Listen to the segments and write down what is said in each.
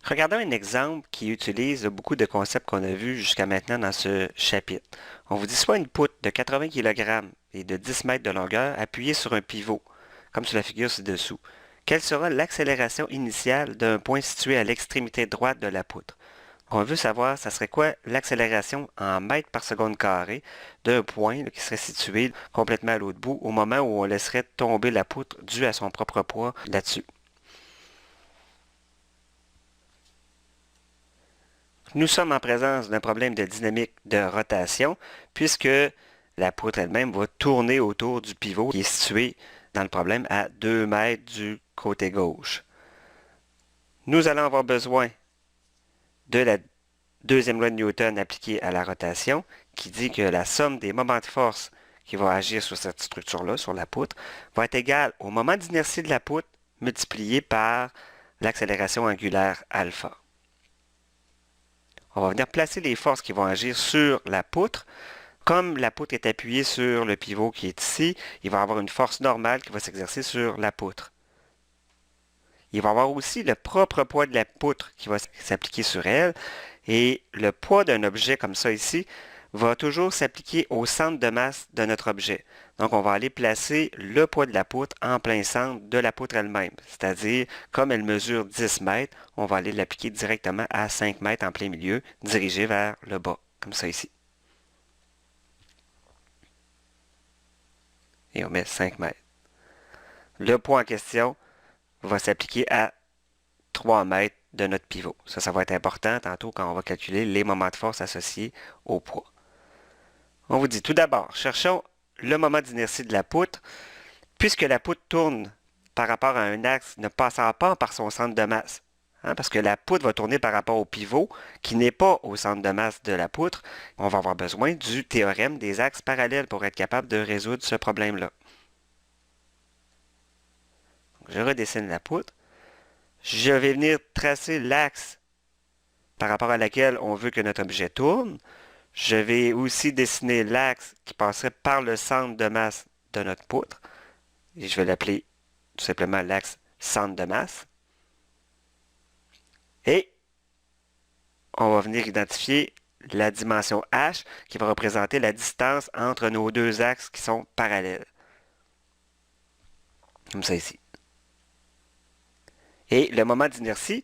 Regardons un exemple qui utilise beaucoup de concepts qu'on a vus jusqu'à maintenant dans ce chapitre. On vous dit soit une poutre de 80 kg et de 10 mètres de longueur appuyée sur un pivot, comme sur la figure ci-dessous. Quelle sera l'accélération initiale d'un point situé à l'extrémité droite de la poutre? On veut savoir, ça serait quoi l'accélération en mètres par seconde carré d'un point qui serait situé complètement à l'autre bout au moment où on laisserait tomber la poutre due à son propre poids là-dessus. Nous sommes en présence d'un problème de dynamique de rotation puisque la poutre elle-même va tourner autour du pivot qui est situé dans le problème à 2 mètres du côté gauche. Nous allons avoir besoin de la deuxième loi de Newton appliquée à la rotation qui dit que la somme des moments de force qui vont agir sur cette structure-là, sur la poutre, va être égale au moment d'inertie de la poutre multiplié par l'accélération angulaire alpha. On va venir placer les forces qui vont agir sur la poutre. Comme la poutre est appuyée sur le pivot qui est ici, il va y avoir une force normale qui va s'exercer sur la poutre. Il va y avoir aussi le propre poids de la poutre qui va s'appliquer sur elle. Et le poids d'un objet comme ça ici va toujours s'appliquer au centre de masse de notre objet. Donc, on va aller placer le poids de la poutre en plein centre de la poutre elle-même. C'est-à-dire, comme elle mesure 10 mètres, on va aller l'appliquer directement à 5 mètres en plein milieu, dirigé vers le bas, comme ça ici. Et on met 5 mètres. Le poids en question va s'appliquer à 3 mètres de notre pivot. Ça va être important tantôt quand on va calculer les moments de force associés au poids. On vous dit tout d'abord, cherchons le moment d'inertie de la poutre. Puisque la poutre tourne par rapport à un axe ne passant pas par son centre de masse, parce que la poutre va tourner par rapport au pivot qui n'est pas au centre de masse de la poutre, on va avoir besoin du théorème des axes parallèles pour être capable de résoudre ce problème-là. Je redessine la poutre. Je vais venir tracer l'axe par rapport à laquelle on veut que notre objet tourne. Je vais aussi dessiner l'axe qui passerait par le centre de masse de notre poutre. Et je vais l'appeler tout simplement l'axe centre de masse. Et on va venir identifier la dimension h qui va représenter la distance entre nos deux axes qui sont parallèles. Comme ça ici. Et le moment d'inertie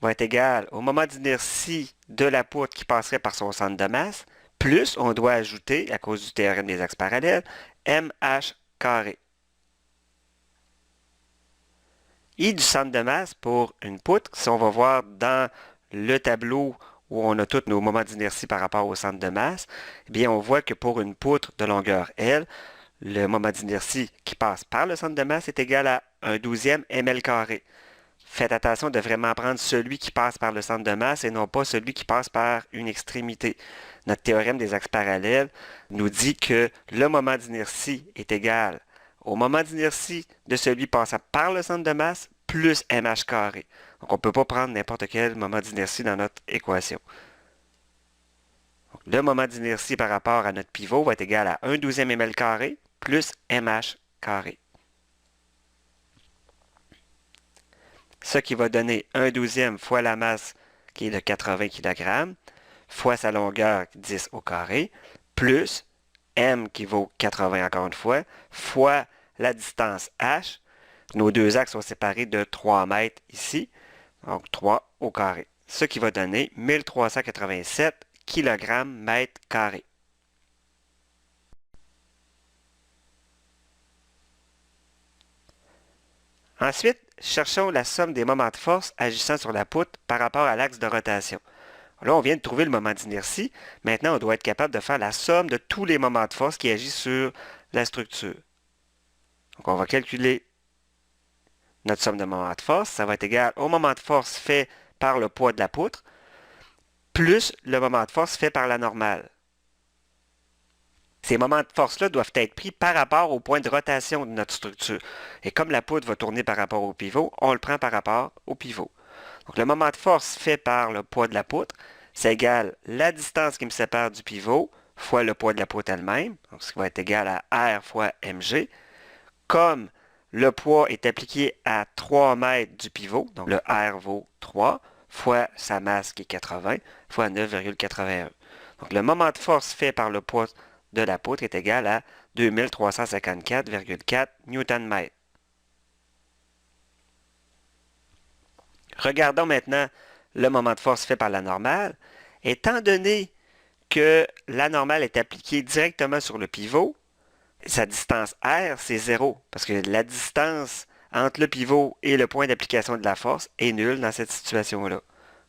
va être égal au moment d'inertie de la poutre qui passerait par son centre de masse, plus on doit ajouter, à cause du théorème des axes parallèles, mh carré. I du centre de masse pour une poutre, si on va voir dans le tableau où on a tous nos moments d'inertie par rapport au centre de masse, eh bien, on voit que pour une poutre de longueur L, le moment d'inertie qui passe par le centre de masse est égal à 1/12 ml carré. Faites attention de vraiment prendre celui qui passe par le centre de masse et non pas celui qui passe par une extrémité. Notre théorème des axes parallèles nous dit que le moment d'inertie est égal au moment d'inertie de celui passant par le centre de masse plus mh carré. Donc, on ne peut pas prendre n'importe quel moment d'inertie dans notre équation. Donc, le moment d'inertie par rapport à notre pivot va être égal à 1/12 ml carré plus mh carré. Ce qui va donner 1/12 fois la masse qui est de 80 kg, fois sa longueur 10 au carré, plus m qui vaut 80 encore une fois la distance h. Nos deux axes sont séparés de 3 mètres ici, donc 3 au carré. Ce qui va donner 1387 kg mètre carré. Ensuite, cherchons la somme des moments de force agissant sur la poutre par rapport à l'axe de rotation. Là, on vient de trouver le moment d'inertie. Maintenant, on doit être capable de faire la somme de tous les moments de force qui agissent sur la structure. Donc, on va calculer notre somme de moments de force. Ça va être égal au moment de force fait par le poids de la poutre, plus le moment de force fait par la normale. Ces moments de force-là doivent être pris par rapport au point de rotation de notre structure. Et comme la poutre va tourner par rapport au pivot, on le prend par rapport au pivot. Donc, le moment de force fait par le poids de la poutre, c'est égal la distance qui me sépare du pivot fois le poids de la poutre elle-même, donc ce qui va être égal à R fois mg. Comme le poids est appliqué à 3 mètres du pivot, donc le R vaut 3, fois sa masse qui est 80 fois 9,81. Donc le moment de force fait par le poids de la poutre est égal à 2354,4 Nm. Regardons maintenant le moment de force fait par la normale. Étant donné que la normale est appliquée directement sur le pivot, sa distance R, c'est 0, parce que la distance entre le pivot et le point d'application de la force est nulle dans cette situation-là.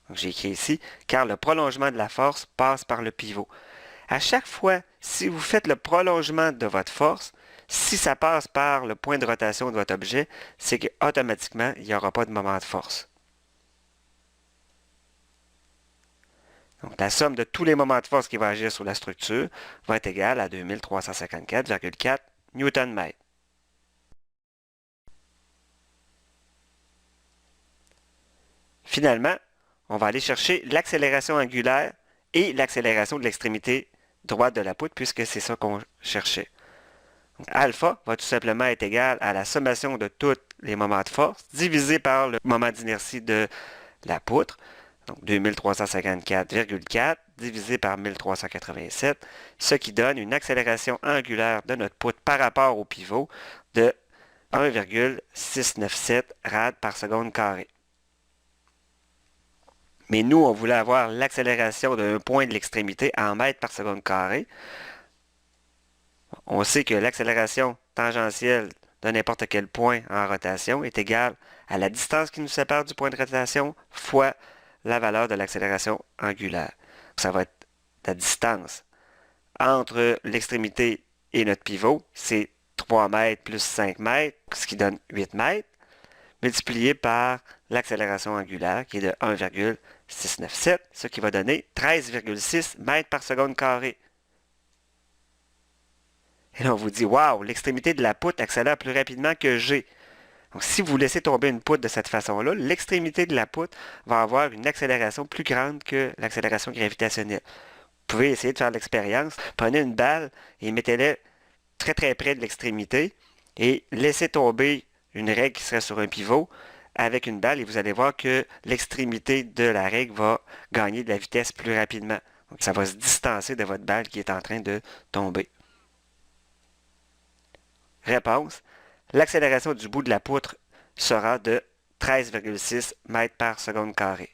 Donc j'ai écrit ici, car le prolongement de la force passe par le pivot. À chaque fois, si vous faites le prolongement de votre force, si ça passe par le point de rotation de votre objet, c'est qu'automatiquement, il n'y aura pas de moment de force. Donc, la somme de tous les moments de force qui vont agir sur la structure va être égale à 2354,4 Nm. Finalement, on va aller chercher l'accélération angulaire et l'accélération de l'extrémité droite de la poutre, puisque c'est ça qu'on cherchait. Donc, alpha va tout simplement être égal à la sommation de tous les moments de force divisé par le moment d'inertie de la poutre. Donc 2354,4 divisé par 1387, ce qui donne une accélération angulaire de notre poutre par rapport au pivot de 1,697 rad par seconde carré. Mais nous, on voulait avoir l'accélération d'un point de l'extrémité en mètres par seconde carré. On sait que l'accélération tangentielle de n'importe quel point en rotation est égale à la distance qui nous sépare du point de rotation fois la valeur de l'accélération angulaire. Ça va être la distance entre l'extrémité et notre pivot, c'est 3 mètres plus 5 mètres, ce qui donne 8 mètres, multiplié par l'accélération angulaire qui est de 1,697, ce qui va donner 13,6 mètres par seconde carré. Et là, on vous dit, waouh, l'extrémité de la poutre accélère plus rapidement que G. Donc, si vous laissez tomber une poutre de cette façon-là, l'extrémité de la poutre va avoir une accélération plus grande que l'accélération gravitationnelle. Vous pouvez essayer de faire l'expérience. Prenez une balle et mettez-la très très près de l'extrémité et laissez tomber une règle qui serait sur un pivot avec une balle et vous allez voir que l'extrémité de la règle va gagner de la vitesse plus rapidement. Donc, ça va se distancer de votre balle qui est en train de tomber. Réponse. L'accélération du bout de la poutre sera de 13,6 mètres par seconde carré.